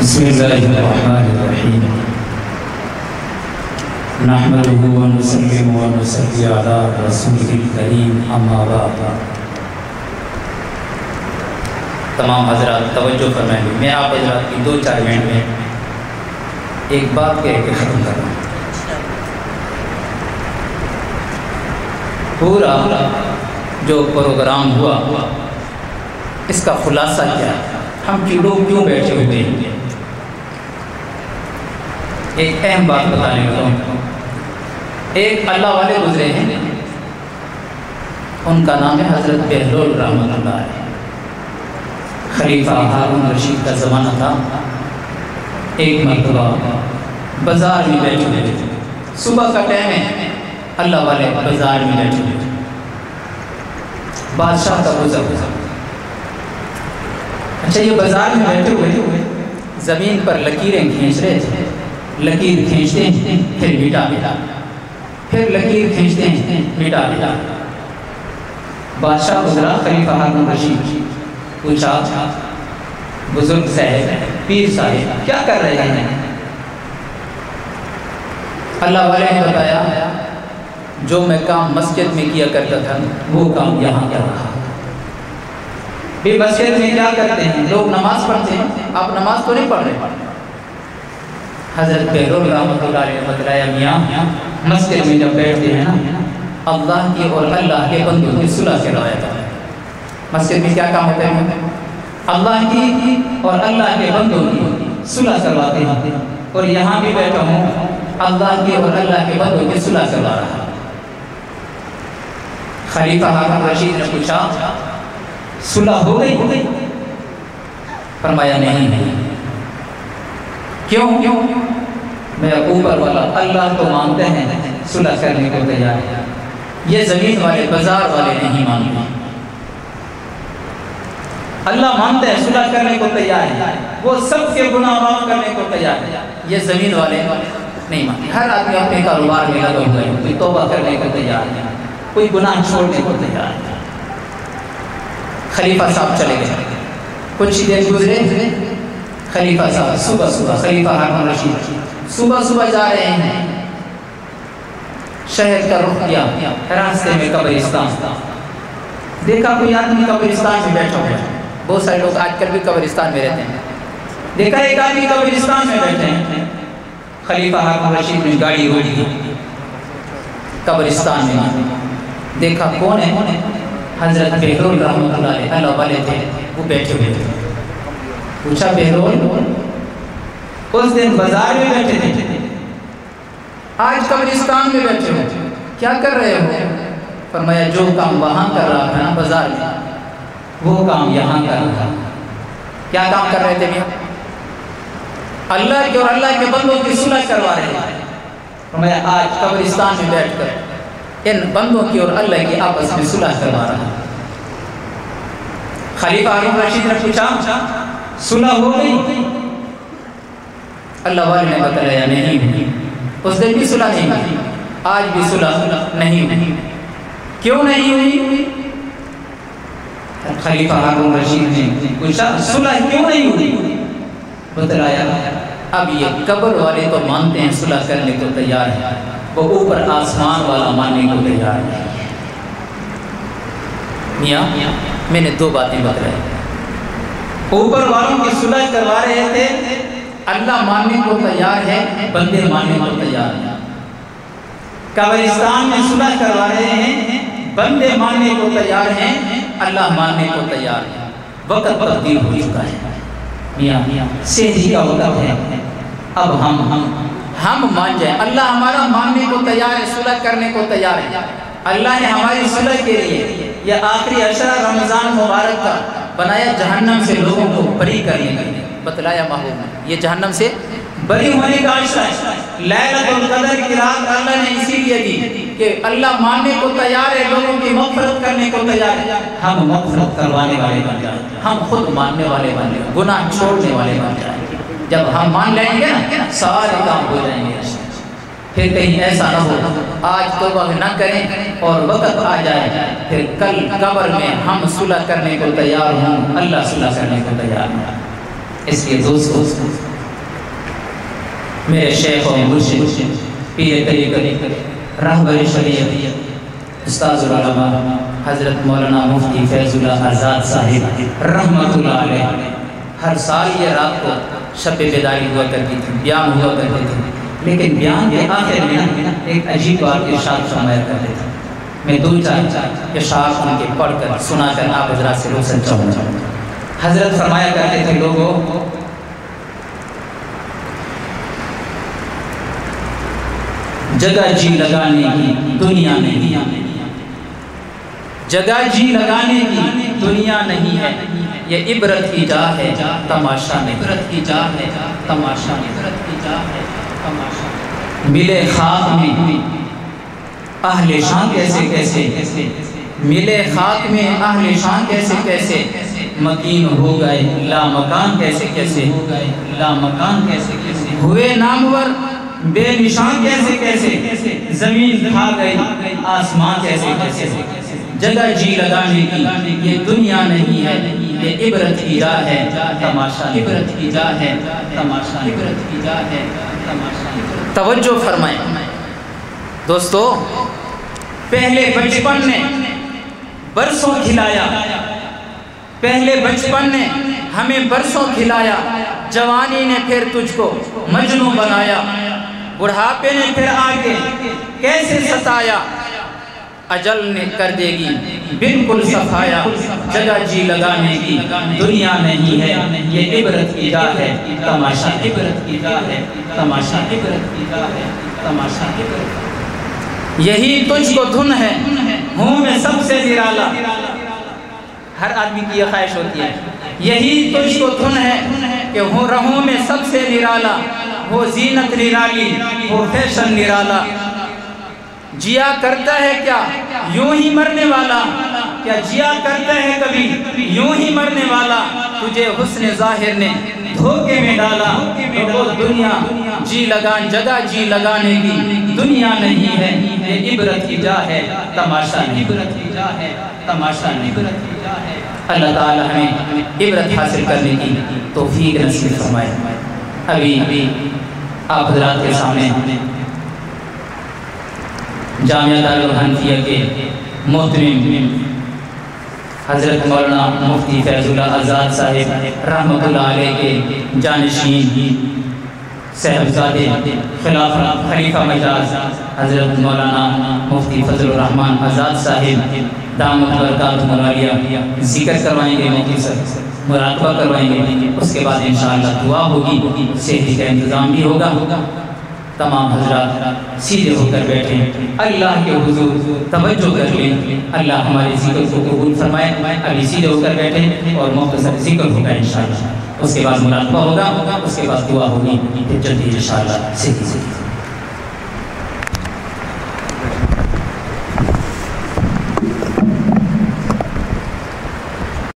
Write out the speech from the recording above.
بسم اللہ الرحمن الرحیم نحمده ونسلم ونصلی علی رسول الکریم اما بعد۔ تمام حضرات توجہ فرمائیں گے، میں آپ حضرات کی 2-4 منٹ میں ایک بات کہہ کے ختم کر رہا ہوں۔ پورا جو پروگرام ہوا اس کا خلاصہ کیا ہے، ہم لوگ کیوں بیٹھے ہوئے ہیں؟ ایک اہم بات بتانے لگا ہوں۔ ایک اللہ والے گزرے ہیں، ان کا نام ہے حضرت بہلول رحمۃ اللہ علیہ۔ خلیفہ ہارون رشید کا زمانہ تھا۔ ایک مرتبہ بازار میں بیٹھے ہوئے، صبح کا ٹائم ہے، اللہ والے بازار میں بیٹھے ہوئے، بادشاہ کا گزر۔ اچھا، یہ بازار میں بیٹھے ہوئے زمین پر لکیریں کھینچ رہے تھے۔ لکیر کھینچتے ہیں پھر مٹا دیتا، پھر لکیر کھینچتے ہیں مٹا دیتا۔ بادشاہ گزرا، خلیفہ ہارون رشید پوچھا، بزرگ صاحب، پیر صاحب، کیا کر رہے ہیں؟ اللہ والے نے بتایا، جو میں کام مسجد میں کیا کرتا تھا وہ کام یہاں کر رہا۔ بھی مسجد میں کیا کرتے ہیں؟ لوگ نماز پڑھتے ہیں، آپ نماز تو نہیں پڑھ رہے۔ حضرت بہلول رحمۃ اللہ علیہ نے بتلایا، میاں مسجد میں جب بیٹھتے ہیں نا، اللہ کی اور اللہ کے بندوں کی صلح کروایا جاتا ہے۔ مسجد میں کیا کام ہوتا ہے؟ اللہ کی اور اللہ کے بندوں کی صلح کرواتے ہیں، اور یہاں بھی بیٹھا ہوں اللہ کی اور اللہ کے بندوں کی صلح کروا رہا۔ خلیفہ ہارون رشید نے پوچھا، صلح ہو گئی؟ فرمایا نہیں۔ کیوں؟ میں اوپر والا اللہ تو مانتے ہیں، صلح کرنے کو تیار ہے، یہ زمین والے بازار والے نہیں مانتے۔ اللہ مانتے ہیں، صلح کرنے کو تیار ہے، وہ سب کے گناہ معاف کرنے کو تیار ہے، یہ زمین والے نہیں مانتے۔ ہر آدمی اپنے کاروبار میں لگا ہوا ہے، کوئی توبہ کرنے کو تیار ہے، کوئی گناہ چھوڑنے کو تیار ہے۔ خلیفہ صاحب چلے گئے، کچھ دیر گزرے، خلیفہ صاحب صبح خلیفہ ہارون رشید صبح جا رہے ہیں، شہر کا رخ کیا، راستے میں قبرستان دیکھا، کوئی آدمی قبرستان میں بیٹھا ہوا ہے۔ بہت سارے لوگ آج کل بھی قبرستان میں رہتے ہیں، دیکھا ایک آدمی قبرستان میں بیٹھے ہیں۔ خلیفہ ہارون رشید نے گاڑی روکی، قبرستان میں دیکھا کون ہے؟ حضرت بہلول رحمۃ اللہ علیہ، اللہ والے تھے، وہ بیٹھے ہوئے تھے۔ پوچھا، بہلول اس دن بازار میں بیٹھے تھے، آج قبرستان میں بیٹھے ہو، کیا کر رہے ہو؟ فرمایا، جو کام وہاں کر رہا تھا نا بازار میں، وہ کام یہاں کر رہا۔ کیا کام کر رہے تھے میاں؟ اللہ کے اور اللہ کے بندوں کی صلح کروا رہے ہیں۔ فرمایا، آج قبرستان میں بیٹھ کر ان بندوں کی اور اللہ کی آپس میں صلح کروا رہا۔ خلیفہ ہارون رشید نے پوچھا، صلح ہو گئی؟ اللہ والے نے بتلایا، نہیں، اس دن بھی صلح نہیں ہوئی، آج بھی صلح نہیں ہوئی۔ کیوں نہیں ہوئی؟ خلیفہ ہارون رشید نے پوچھا، صلح کیوں نہیں ہوئی؟ بتلایا، اب یہ قبر والے تو مانتے ہیں، صلح کرنے کو تیار ہے، وہ اوپر آسمان والا ماننے کو تیار ہے۔ میاں میں نے 2 باتیں بتلائی، اوپر والوں کی صلح کروا رہے تھے، اللہ ماننے کو تیار ہے، بندے ماننے کو تیار ہیں۔ قبرستان میں صلح کروا رہے ہیں، بندے ماننے کو تیار ہیں، اللہ ماننے کو تیار ہے۔ وقت تبدیل ہو چکا ہے میاں، سیدھی کا وقت ہے، اب ہم مان جائیں۔ اللہ ہمارا ماننے کو تیار ہے، صلح کرنے کو تیار ہے۔ اللہ نے ہماری صلح کے لیے یہ آخری عشرہ رمضان مبارک کا بنایا، جہنم سے لوگوں کو بری کرنے کے لیے۔ بتلایا محبوب نے، یہ جہنم سے بری ہونے کا عشرہ ہے۔ لیلۃ القدر کی رات اللہ نے اسی لیے دی کہ اللہ ماننے کو تیار ہے، لوگوں کی مغفرت کرنے کو تیار ہے۔ ہم مغفرت کروانے والے بن جائیں، ہم خود ماننے والے بن جائیں، گناہ چھوڑنے والے بن جائیں۔ جب ہم مان لیں گے نا، سارے کام ہو جائیں گے۔ پھر کہیں ایسا نہ ہو آج توبہ نہ کریں اور وقت آ جائے پھر کل قبر میں ہم صلح کرنے کو تیار ہوں، اللہ صلح کرنے کو تیار ہوں۔ اس لیے دوستو میرے شیخ و مرشد پیر طریقت رہبر شریعت استاذ العلماء حضرت مولانا مفتی فیض اللہ آزاد صاحب رحمت اللہ علیہ ہر سال یہ رات کو شب بیداری ہوا کرتی تھی، بیان ہوا کرتے تھے، لیکن بیان کے آخر میں ایک عجیب بات ارشاد فرمایا کرتے تھے۔ میں دو چار اشعار ان کے پڑھ کر سنا کر آپ حضرات سے روشن چاہوں گا۔ حضرت فرمایا کرتے تھے، لوگوں جگہ جی لگانے کی دنیا نہیں، جگہ جی لگانے کی دنیا نہیں ہے، یہ عبرت کی جا ہے تماشا نہیں، عبرت کی جا ہے تماشا نہیں، عبرت کی جا ہے تماشا۔ ملے خاک میں اہل شان کیسے کیسے، ملے خاک میں اہل شان کیسے کیسے، مکین ہو گئے لامکان کیسے کیسے، لامکان کیسے کیسے، ہوئے نامور بے نشان کیسے کیسے، زمین کھا گئی آسمان کیسے کیسے۔ جگہ جی لگانے کی یہ دنیا نہیں ہے، یہ عبرت کی جا ہے تماشا، عبرت کی جا ہے تماشا، عبرت کی جا ہے تماشا۔ توجہ فرمائیں دوستو، پہلے بچپن نے برسوں کھلایا، پہلے بچپن نے ہمیں برسوں کھلایا، جوانی نے پھر تجھ کو مجنوں بنایا، بڑھاپے نے پھر آگے کیسے ستایا، اجل نے کر دے گی بالکل صفایا، جگہ جی لگانے کی دنیا نہیں ہے، یہ عبرت کی جا ہے تماشا، عبرت کی جا ہے تماشا، عبرت کی جا ہے تماشا۔ یہی تجھ کو دھن ہے ہوں میں سب سے نرالا، ہر آدمی کی یہ خواہش ہوتی ہے، یہی تجھ کو دھن ہے کہ ہوں رہوں میں سب سے نرالا، ہو زینت نرالی ہو فیشن نرالا، جیا کرتا ہے کیا یوں ہی مرنے والا، کیا جیا کرتا ہے کبھی یوں ہی مرنے والا، تجھے حسن ظاہر نے دھوکے میں ڈالا، تو وہ دنیا جی لگان جگہ جی لگانے کی دنیا نہیں ہے، یہ عبرت کی جا ہے تماشا نہیں، عبرت کی جا ہے تماشا نہیں، عبرت کی جا ہے۔ اللہ تعالی ہمیں عبرت حاصل کرنے کی توفیق نصیب فرمائے۔ ابھی آپ حضرات کے سامنے جامعہ دارالحنفیہ کے محترم حضرت مولانا مفتی فیض اللہ آزاد صاحب رحمت اللہ علیہ کے جانشین صاحبزادے خلیفہ مجاز حضرت مولانا مفتی فضل الرحمن آزاد صاحب دامت برکاتہ العالیہ ذکر کروائیں گے، مفتی صاحب مراقبہ کروائیں گے، اس کے بعد انشاءاللہ دعا ہوگی، صحیح کا انتظام بھی ہوگا۔ تمام حضرات سیدھے ہو کر بیٹھیں، اللہ کے حضور توجہ کر لیں، اللہ ہمارے ذکر کو قبول فرمائے۔ ابھی سیدھے ہو کر بیٹھیں اور مختصر ذکر ہوگا انشاءاللہ، اس کے بعد مراقبہ ہوگا، اس کے بعد دعا ہوگی، پھر جلدی انشاءاللہ سیدھی